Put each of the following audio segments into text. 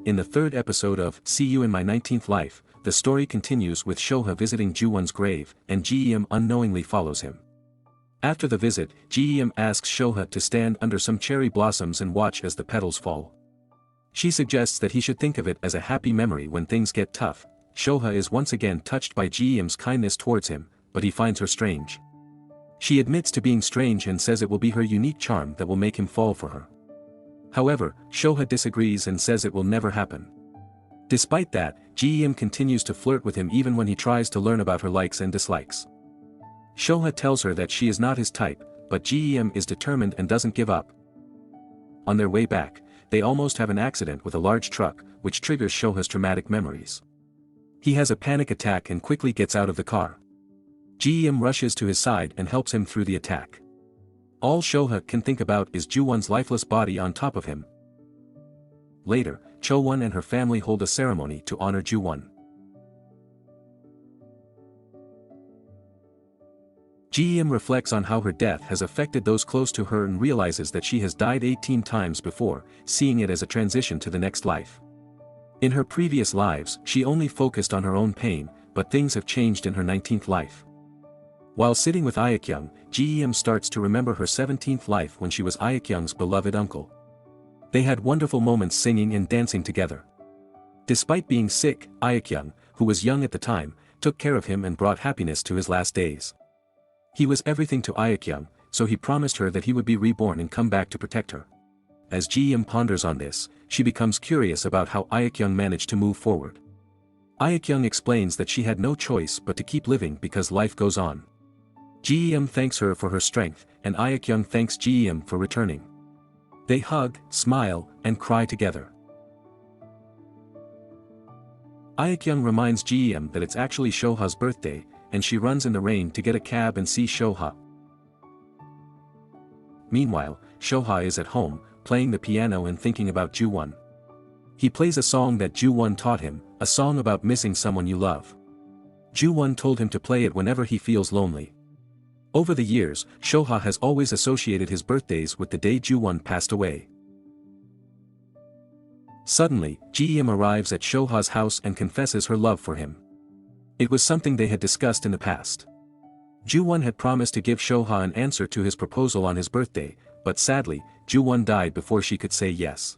In the third episode of See You in My 19th Life, the story continues with Shoha visiting Ju-won's grave, and Ji-eum unknowingly follows him. After the visit, Ji-eum asks Shoha to stand under some cherry blossoms and watch as the petals fall. She suggests that he should think of it as a happy memory when things get tough. Shoha is once again touched by Ji-eum's kindness towards him, but he finds her strange. She admits to being strange and says it will be her unique charm that will make him fall for her. However, Shoha disagrees and says it will never happen. Despite that, Ji-eum continues to flirt with him even when he tries to learn about her likes and dislikes. Shoha tells her that she is not his type, but Ji-eum is determined and doesn't give up. On their way back, they almost have an accident with a large truck, which triggers Shoha's traumatic memories. He has a panic attack and quickly gets out of the car. Ji-eum rushes to his side and helps him through the attack. All Shoha can think about is Ju-won's lifeless body on top of him. Later, Cho-won and her family hold a ceremony to honor Ju-won. Ji-eum reflects on how her death has affected those close to her and realizes that she has died 18 times before, seeing it as a transition to the next life. In her previous lives, she only focused on her own pain, but things have changed in her 19th life. While sitting with Aek-young, Ji-eum starts to remember her 17th life when she was Aek-young's beloved uncle. They had wonderful moments singing and dancing together. Despite being sick, Aek-young, who was young at the time, took care of him and brought happiness to his last days. He was everything to Aek-young, so he promised her that he would be reborn and come back to protect her. As Ji-eum ponders on this, she becomes curious about how Aek-young managed to move forward. Aek-young explains that she had no choice but to keep living because life goes on. Ji-eum thanks her for her strength, and Aek-young thanks Ji-eum for returning. They hug, smile, and cry together. Aek-young reminds Ji-eum that it's actually Shoha's birthday, and she runs in the rain to get a cab and see Shoha. Meanwhile, Shoha is at home, playing the piano and thinking about Ju-won. He plays a song that Ju-won taught him, a song about missing someone you love. Ju-won told him to play it whenever he feels lonely. Over the years, Shoha has always associated his birthdays with the day Ju-won passed away. Suddenly, Ji-eum arrives at Shoha's house and confesses her love for him. It was something they had discussed in the past. Ju-won had promised to give Shoha an answer to his proposal on his birthday, but sadly, Ju-won died before she could say yes.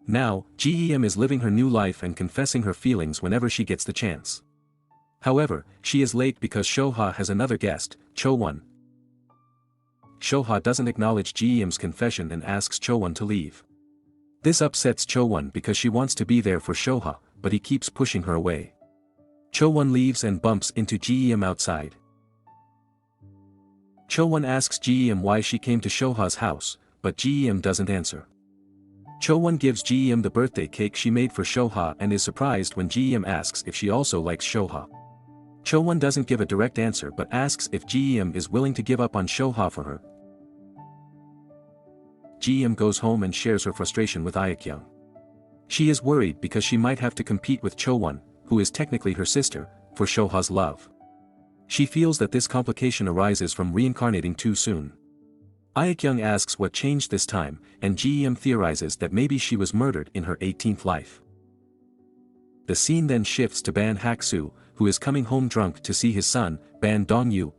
Now, Ji-eum is living her new life and confessing her feelings whenever she gets the chance. However, she is late because Shoha has another guest, Cho-won. Shoha doesn't acknowledge Ji-eum's confession and asks Cho-won to leave. This upsets Cho-won because she wants to be there for Shoha, but he keeps pushing her away. Cho-won leaves and bumps into Ji-eum outside. Cho-won asks Ji-eum why she came to Shoha's house, but Ji-eum doesn't answer. Cho-won gives Ji-eum the birthday cake she made for Shoha and is surprised when Ji-eum asks if she also likes Shoha. Cho-won doesn't give a direct answer but asks if Ji-eum is willing to give up on Shoha for her. Ji-eum goes home and shares her frustration with Aek-young. She is worried because she might have to compete with Cho-won, who is technically her sister, for Shoha's love. She feels that this complication arises from reincarnating too soon. Aek-young asks what changed this time, and Ji-eum theorizes that maybe she was murdered in her 18th life. The scene then shifts to Ban Hak-soo, who is coming home drunk to see his son, Ban Dong-yu.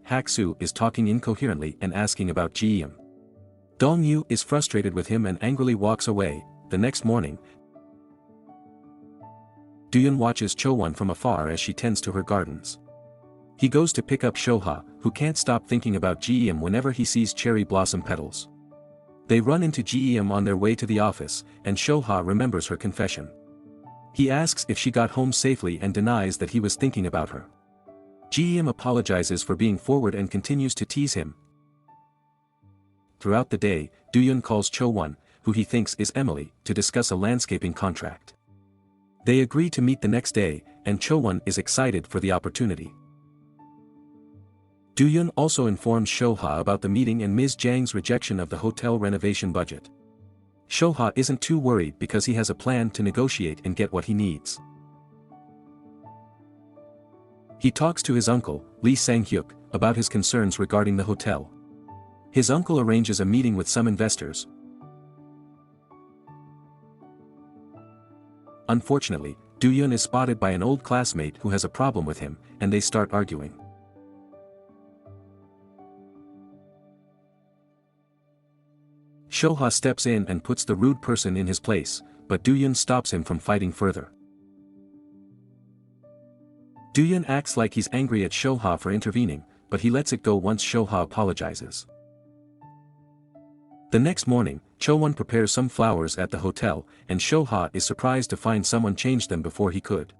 Hak-soo is talking incoherently and asking about Ji-eum. Dong-yu is frustrated with him and angrily walks away. The next morning, Do-yeon watches Cho-won from afar as she tends to her gardens. He goes to pick up Shoha, who can't stop thinking about Ji-eum whenever he sees cherry blossom petals. They run into Ji-eum on their way to the office, and Shoha remembers her confession. He asks if she got home safely and denies that he was thinking about her. Ji-eum apologizes for being forward and continues to tease him. Throughout the day, Do-yeon calls Cho-won, who he thinks is Emily, to discuss a landscaping contract. They agree to meet the next day, and Cho-won is excited for the opportunity. Do-yeon also informs Shoha about the meeting and Ms. Jang's rejection of the hotel renovation budget. Shoha isn't too worried because he has a plan to negotiate and get what he needs. He talks to his uncle, Lee Sang-hyuk, about his concerns regarding the hotel. His uncle arranges a meeting with some investors. Unfortunately, Dooyeon is spotted by an old classmate who has a problem with him, and they start arguing. Shoha steps in and puts the rude person in his place, but Dooyeon stops him from fighting further. Dooyeon acts like he's angry at Shoha for intervening, but he lets it go once Shoha apologizes. The next morning, Chowon prepares some flowers at the hotel, and Shoha is surprised to find someone changed them before he could.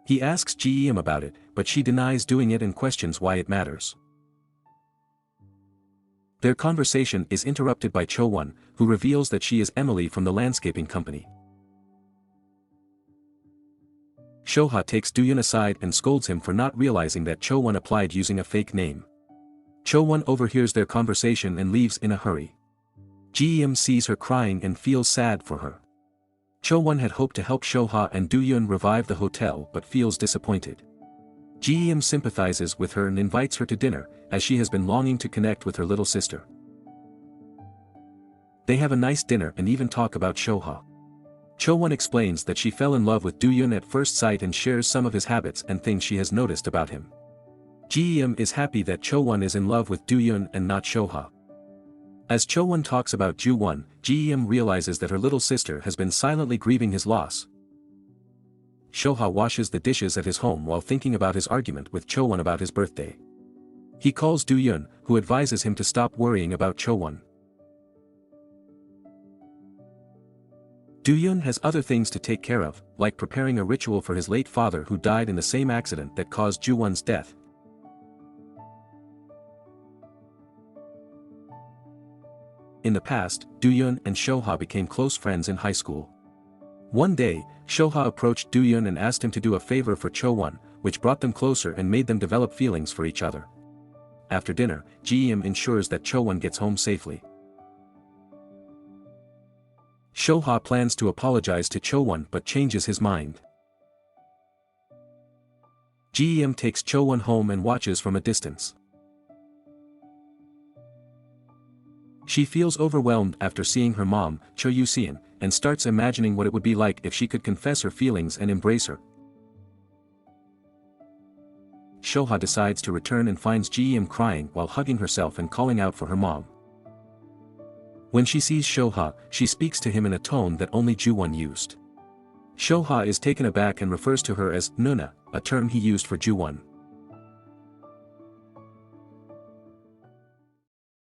He asks Jeom about it, but she denies doing it and questions why it matters. Their conversation is interrupted by Chowon, who reveals that she is Emily from the landscaping company. Shoha takes Dooyeon aside and scolds him for not realizing that Chowon applied using a fake name. Chowon overhears their conversation and leaves in a hurry. Jeom sees her crying and feels sad for her. Chowon had hoped to help Shoha and Dooyeon revive the hotel but feels disappointed. Jeom sympathizes with her and invites her to dinner, as she has been longing to connect with her little sister. They have a nice dinner and even talk about Shoha. Chowon explains that she fell in love with Dooyeon at first sight and shares some of his habits and things she has noticed about him. Jeom is happy that Chowon is in love with Dooyeon and not Shoha. As Chowon talks about Ju-won, Jeom realizes that her little sister has been silently grieving his loss. Shoha washes the dishes at his home while thinking about his argument with Chowon about his birthday. He calls Dooyeon, who advises him to stop worrying about Chowon. Dooyeon has other things to take care of, like preparing a ritual for his late father who died in the same accident that caused Ju-won's death. In the past, Dooyeon and Shoha became close friends in high school. One day, Shoha approached Dooyeon and asked him to do a favor for Chowon, which brought them closer and made them develop feelings for each other. After dinner, Jeom ensures that Chowon gets home safely. Shoha plans to apologize to Chowon but changes his mind. Jeom takes Chowon home and watches from a distance. She feels overwhelmed after seeing her mom, Cho Yoo-seon, and starts imagining what it would be like if she could confess her feelings and embrace her. Shoha decides to return and finds Jeom crying while hugging herself and calling out for her mom. When she sees Shoha, she speaks to him in a tone that only Ju-won used. Shoha is taken aback and refers to her as Nuna, a term he used for Ju-won.